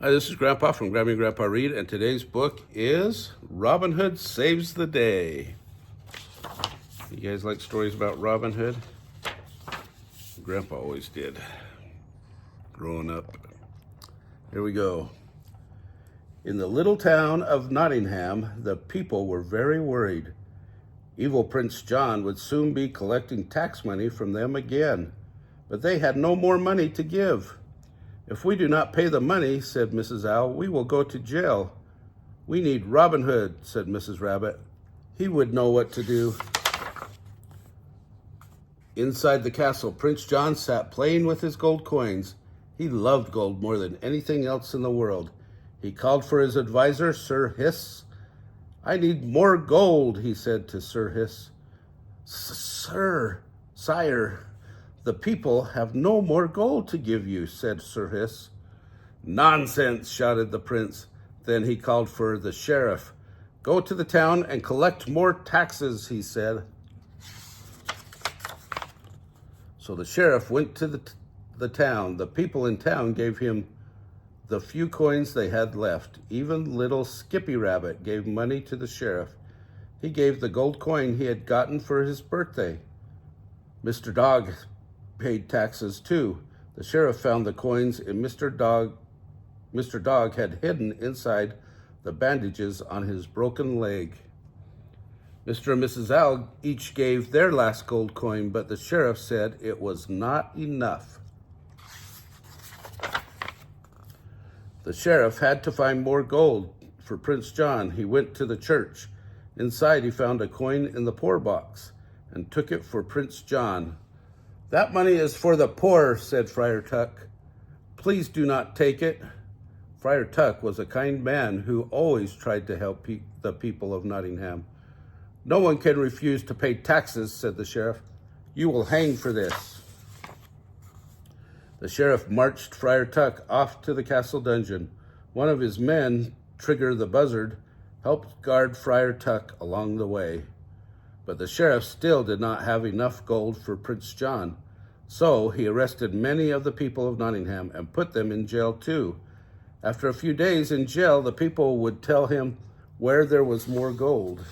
Hi, this is Grandpa from Grammy and Grandpa Read, and today's book is Robin Hood Saves the Day. You guys like stories about Robin Hood? Grandpa always did, growing up. Here we go. In the little town of Nottingham, the people were very worried. Evil Prince John would soon be collecting tax money from them again, but they had no more money to give. "If we do not pay the money," said Mrs. Owl, "we will go to jail." "We need Robin Hood," said Mrs. Rabbit. "He would know what to do." Inside the castle, Prince John sat playing with his gold coins. He loved gold more than anything else in the world. He called for his advisor, Sir Hiss. "I need more gold," he said to Sir Hiss. Sire, the people have no more gold to give you," said Sir Hiss. "Nonsense," shouted the prince. Then he called for the sheriff. "Go to the town and collect more taxes," he said. So the sheriff went to the town. The people in town gave him the few coins they had left. Even little Skippy Rabbit gave money to the sheriff. He gave the gold coin he had gotten for his birthday. Mr. Dog paid taxes too. The sheriff found the coins Mr. Dog had hidden inside the bandages on his broken leg. Mr. and Mrs. Owl each gave their last gold coin, but the sheriff said it was not enough. The sheriff had to find more gold for Prince John. He went to the church. Inside, he found a coin in the poor box and took it for Prince John. "That money is for the poor," said Friar Tuck. "Please do not take it." Friar Tuck was a kind man who always tried to help the people of Nottingham. "No one can refuse to pay taxes," said the sheriff. "You will hang for this." The sheriff marched Friar Tuck off to the castle dungeon. One of his men, Trigger the Buzzard, helped guard Friar Tuck along the way. But the sheriff still did not have enough gold for Prince John. So he arrested many of the people of Nottingham and put them in jail too. After a few days in jail, the people would tell him where there was more gold.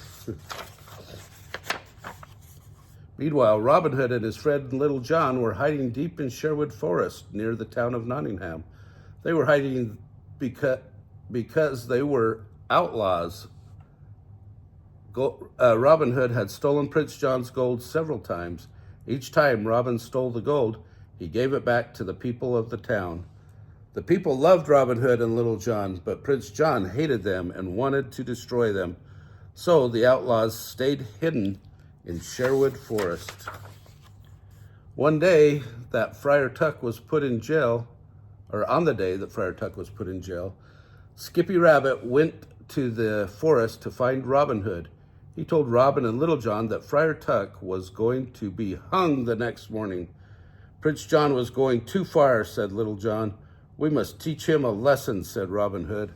Meanwhile, Robin Hood and his friend Little John were hiding deep in Sherwood Forest near the town of Nottingham. They were hiding because they were outlaws. Robin Hood had stolen Prince John's gold several times. Each time Robin stole the gold, he gave it back to the people of the town. The people loved Robin Hood and Little John, but Prince John hated them and wanted to destroy them. So the outlaws stayed hidden in Sherwood Forest. One day that Friar Tuck was put in jail, or on the day that Friar Tuck was put in jail, Skippy Rabbit went to the forest to find Robin Hood. He told Robin and Little John that Friar Tuck was going to be hung the next morning. "Prince John was going too far," said Little John. "We must teach him a lesson," said Robin Hood.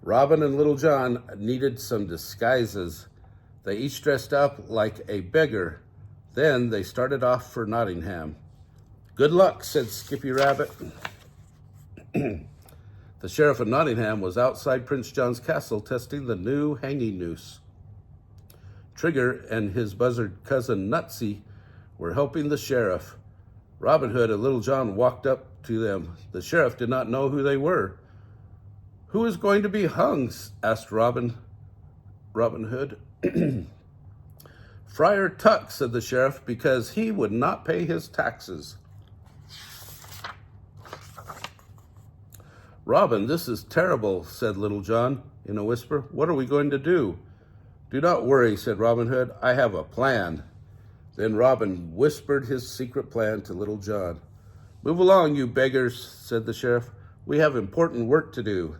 Robin and Little John needed some disguises. They each dressed up like a beggar. Then they started off for Nottingham. "Good luck," said Skippy Rabbit. The sheriff of Nottingham was outside Prince John's castle testing the new hanging noose. Trigger and his buzzard cousin Nutsy were helping the sheriff. Robin Hood and Little John walked up to them. The sheriff did not know who they were. "Who is going to be hung?" asked Robin Hood. "Friar Tuck," said the sheriff, "because he would not pay his taxes." "Robin, this is terrible," said Little John in a whisper. "What are we going to do?" "Do not worry," said Robin Hood. "I have a plan." Then Robin whispered his secret plan to Little John. "Move along, you beggars," said the sheriff. "We have important work to do."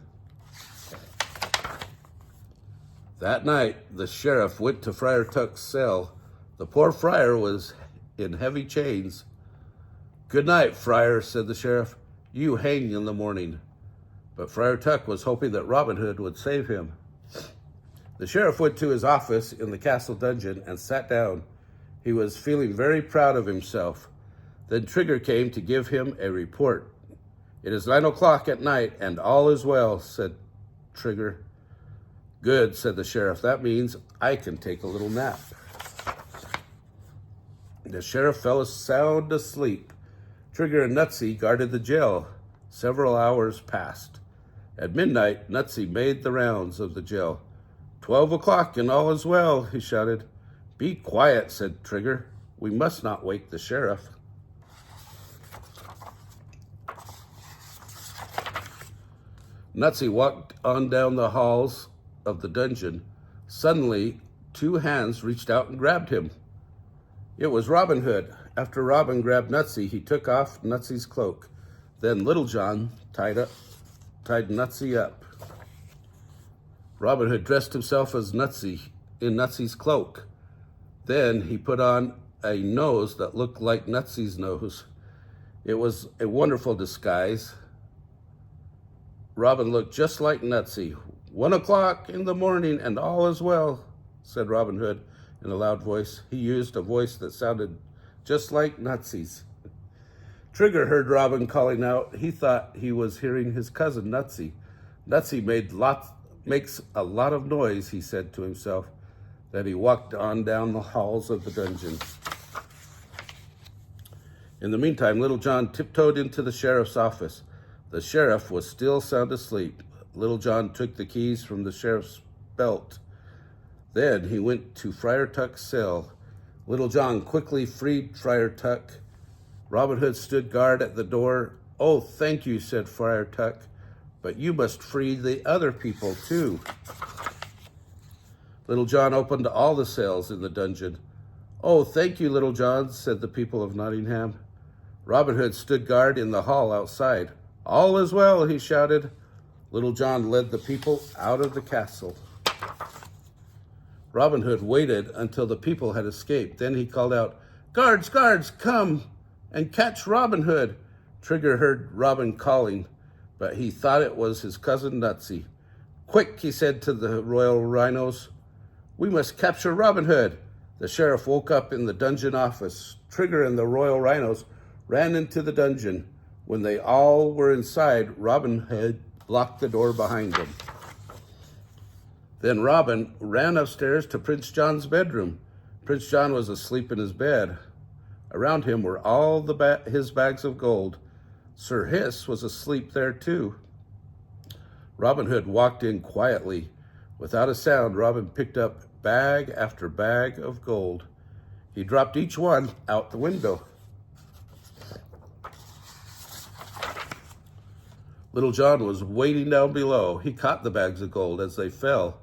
That night, the sheriff went to Friar Tuck's cell. The poor friar was in heavy chains. "Good night, friar," said the sheriff. "You hang in the morning." But Friar Tuck was hoping that Robin Hood would save him. The sheriff went to his office in the castle dungeon and sat down. He was feeling very proud of himself. Then Trigger came to give him a report. It is 9 o'clock at night, and all is well, said Trigger. Good, said the sheriff. That means I can take a little nap. The sheriff fell sound asleep. Trigger and Nutsy guarded the jail. Several hours passed. At midnight, Nutsy made the rounds of the jail. 12 o'clock, and all is well, he shouted. Be quiet, said Trigger. We must not wake the sheriff. Nutsy walked on down the halls of the dungeon. Suddenly, 2 hands reached out and grabbed him. It was Robin Hood. After Robin grabbed Nutsy, he took off Nutsy's cloak. Then Little John tied Nutsy up. Robin Hood dressed himself as Nutsy in Nutsy's cloak. Then he put on a nose that looked like Nutsy's nose. It was a wonderful disguise. Robin looked just like Nutsy. 1 o'clock in the morning, and all is well, said Robin Hood in a loud voice. He used a voice that sounded just like Nutsy's. Trigger heard Robin calling out. He thought he was hearing his cousin Nutsy. Nutsy makes a lot of noise, he said to himself. Then he walked on down the halls of the dungeon. In the meantime, Little John tiptoed into the sheriff's office. The sheriff was still sound asleep. Little John took the keys from the sheriff's belt. Then he went to Friar Tuck's cell. Little John quickly freed Friar Tuck. Robin Hood stood guard at the door. Oh, thank you, said Friar Tuck, but you must free the other people too. Little John opened all the cells in the dungeon. Oh, thank you, Little John, said the people of Nottingham. Robin Hood stood guard in the hall outside. All is well, he shouted. Little John led the people out of the castle. Robin Hood waited until the people had escaped. Then he called out, Guards, guards, come and catch Robin Hood. Trigger heard Robin calling, but he thought it was his cousin Nutsy. Quick, he said to the royal rhinos, we must capture Robin Hood. The sheriff woke up in the dungeon office. Trigger and the royal rhinos ran into the dungeon. When they all were inside, Robin Hood locked the door behind them. Then Robin ran upstairs to Prince John's bedroom. Prince John was asleep in his bed. Around him were all his bags of gold. Sir Hiss was asleep there too. Robin Hood walked in quietly. Without a sound, Robin picked up bag after bag of gold. He dropped each one out the window. Little John was waiting down below. He caught the bags of gold as they fell.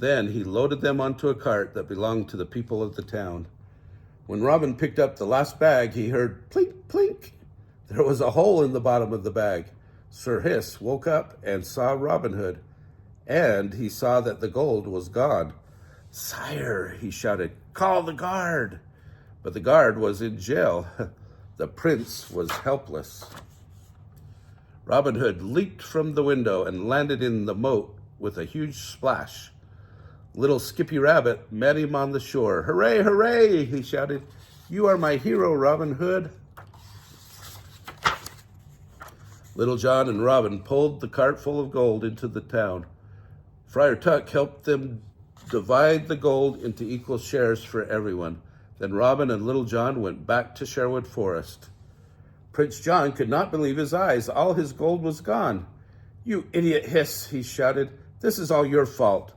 Then he loaded them onto a cart that belonged to the people of the town. When Robin picked up the last bag, he heard plink, plink. There was a hole in the bottom of the bag. Sir Hiss woke up and saw Robin Hood, and he saw that the gold was gone. Sire, he shouted, call the guard. But the guard was in jail. The prince was helpless. Robin Hood leaped from the window and landed in the moat with a huge splash. Little Skippy Rabbit met him on the shore. Hooray, hooray, he shouted. You are my hero, Robin Hood. Little John and Robin pulled the cart full of gold into the town. Friar Tuck helped them divide the gold into equal shares for everyone. Then Robin and Little John went back to Sherwood Forest. Prince John could not believe his eyes. All his gold was gone. You idiot, Hiss, he shouted. This is all your fault.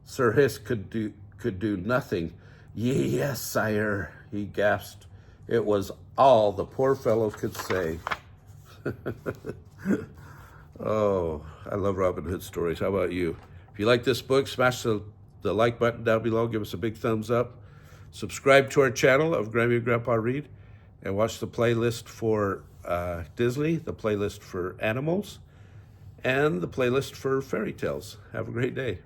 Sir Hiss could do nothing. Yes, sire, he gasped. It was all the poor fellow could say. Oh, I love Robin Hood stories. How about you? If you like this book, smash the like button down below. Give us a big thumbs up. Subscribe to our channel of Grammy and Grandpa Read, and watch the playlist for Disney, the playlist for animals, and the playlist for fairy tales. Have a great day.